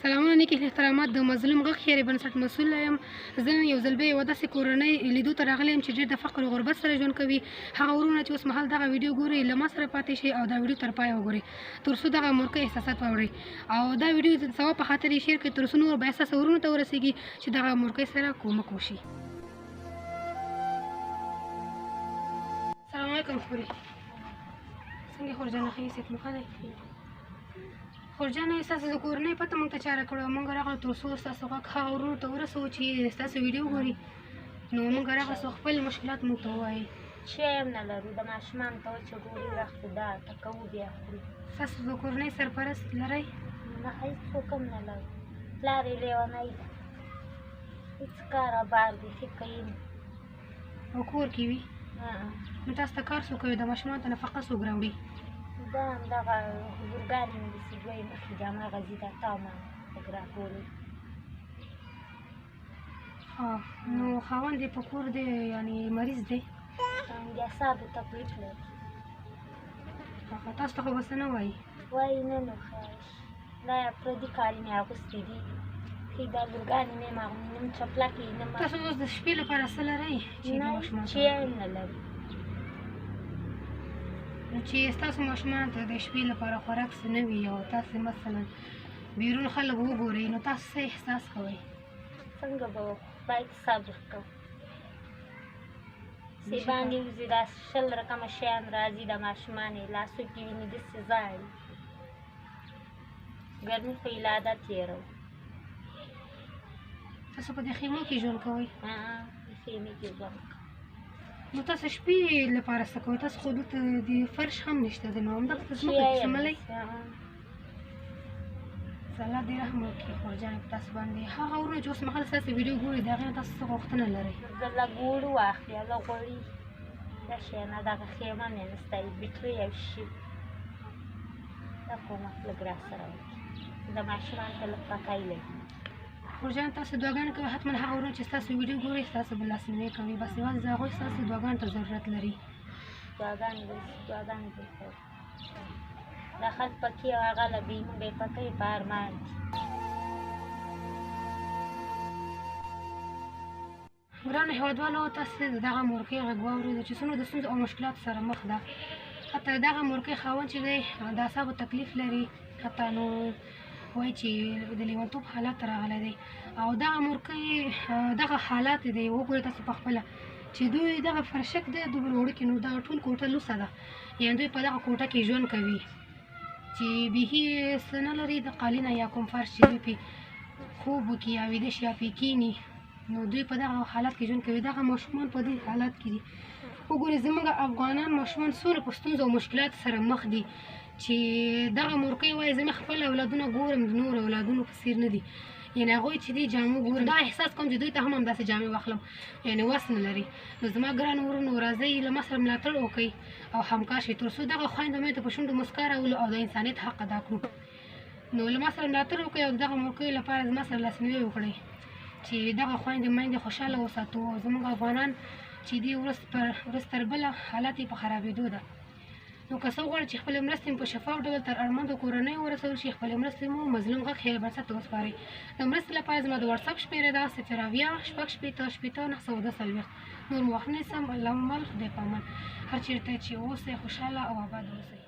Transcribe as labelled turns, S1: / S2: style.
S1: سلامونه نیکې احترامات د مظلوم غږ خیري بنسټ مسؤل یم. زه نن یو ځل بیا یوه داسې کورنۍ لیدو ته راغلی یم چې ډېر د فقر او غربت سره ژوند کوي. هغه وروڼه چې اوس مهال دغه ویډیو ګوري له ما سره پاتې شي او دا ویډیو تر پایه وګورئ تر څو دغه مورکه احساسات واورئ او دا ویډیو د ثواب په خاطر یې شیر کړئ تر څو نور بااحساسه وروڼو ته ورسیږي چې دغه مورکۍ سره کومک وشي. سلام علیکم خوري. څنګه خورجانه ښه یې؟ صحت مو ښه دی؟ خورجانه ستاسو د کورنۍ پته موږ ته چاره کړې موږ راغلو تر څو ستاسو غږ هغه وروڼو ته ورسوو چې ستاسو ویډیو ګوري نو موږ راغلو خپل مشکلات موږ ته ووایي.
S2: شی هم نه لرو د ماشومانو ته چې ګوري وخت دا ټکوو بیا خوري.
S1: ستاسو د کورنۍ سرپرست لرئ؟
S2: نه هېڅوک هم نه لرو. پلار یې لیونی ده هېڅ کار بار بیخي کوي نه
S1: او کور کې وي نو تاسو ته کار څوک کوي؟ د ماشومانو ته نفقه څوک راوړي؟
S2: دا همدغه حضورګانې مې داسې دوی مخکې جامه غځي دا تا ما لږ راټولوي.
S1: نو خاوند یې په کور دی یعنې مریض دی؟
S2: د اعصابو تکلیف لري.
S1: تاسو ته خو به څه نه وایي؟
S2: وایي نه نو خیش دا پردي کالي مې اغوستي دي ښې دا لورګانې مې هم اغوندي نه چپلکې نه
S1: تاسو اوس د شپې لپاره څه لرئ چې د ماشومانو
S2: چې هم نه لرو.
S1: نو چې ستاسو ماشومانو ته د شپې لپاره خوراک څه نه وي او تاسې مثلا بیرون خلک وګورئ نو تاسو څه احساس کوئ؟
S2: څنګه به باید صبر کوو چې باندې وځي دا 20 رقمه شیان راځي د ماشومان یې لاسو کې ویني داسې ځاړي ګرمي خو یې له عادت تېروو.
S1: تاسو په دې خیمو کې ژوند کوئ؟
S2: په خیمې کې ژوند کوو.
S1: نو تاسو شپې لپاره څه کوئ؟ تاسو خو دلته د فرش هم نشته دی نو همدغه په ځمکه کې شملئ؟ الله دې رحم وکړي خورجانې په تاسو باندې. هغه وروڼه چې اوس مهال ستاسو ویډیو ګوري د هغې نه تاسو څه غوښتنه لرئ؟
S2: زه لږ اوړه واخلي هغه غوړي دا شیانه دغه خیمه مې نسته بیټرۍ او شي دا کومک لږ راسره وکړي د ماشومانو ته لږ پکۍ لګي.
S1: خورجان تاسو دعاګانې کوئ حتما هغه وروڼه چې ستاسو ویډیو ګوري ستاسو به لاسنیوی کوي بس یوازې د هغوی ستاسو دعاګانو ته ضرورت لري.
S2: دعاګانې به کوو دا خلک پکې او هغه له بې موږ یې پکۍ په ارمان دي.
S1: ګرانو هېوادوالو تاسې د دغه مورکۍ غږ واورېدو چې څومره د ستونزو او مشکلاتو سره مخ ده. حتی دغه مورکۍ خاوند چې دی د اعصابو تکلیف لري حتی نو وایي چې د لیونتوب حالت ته راغلی دی او دغه مورکۍ دغه حالات دی وګورئ تاسو په خپله چې دوی دغه فرشک دی دومره وړوکې نو دغه ټول کوټه لوڅه ده یعنې دوی په دغه کوټه کې ژوند کوي چې بیخي څه نه لري د قالینه یا کوم فرش چې دوی پې خوب وکړي یا ویده شي یا پې کښېني نو دوی په دغه حالت کې ژوند کوي. دغه ماشومان په دې حالت کې دي. وګورئ زموږ افغانان ماشومان څومره په ستونزو او مشکلاتو سره مخ دي چې دغه مورکۍ وایي زه مې خپل اولادونه ګورم د نورو اولادونو په څېر نه دي یعنې هغوی چې دي جامو ګورم دا احساس کوم چې دوی ته هم همداسې جامې واخلم یعنې وس نه لري. نو زما ګرانو وروڼو راځئ له ما سره ملاتړ وکړئ او همکار شئ تر څو دغه خویندو مې ته په شونډو مسکا راولو او د انسانیت حق ادا کړو. نو له ما سره ملاتړ وکړئ او دغه مورکیو لپاره زما سره لاسنیوی وکړئ چې دغه خویندې میندې خوشحاله وساتو او زموږ افغانان چې دي ورځ تر بله حالت یې په خرابېدو ده. نو که څه وغواړئ چې خپلې مرستې مو په شفاف ډول تر اړمندو کورنیو ورسول شي خپلې مرستې مو مظلوم غږ خیري بنسټ ته وسپارئ. د مرستې لپاره زما د وټساپ شمېره ده 080 نور مو وخت نه نیسم. الله مل خدای په امان. هر چېرته چې اوسئ خوشحاله او اباد اوسئ.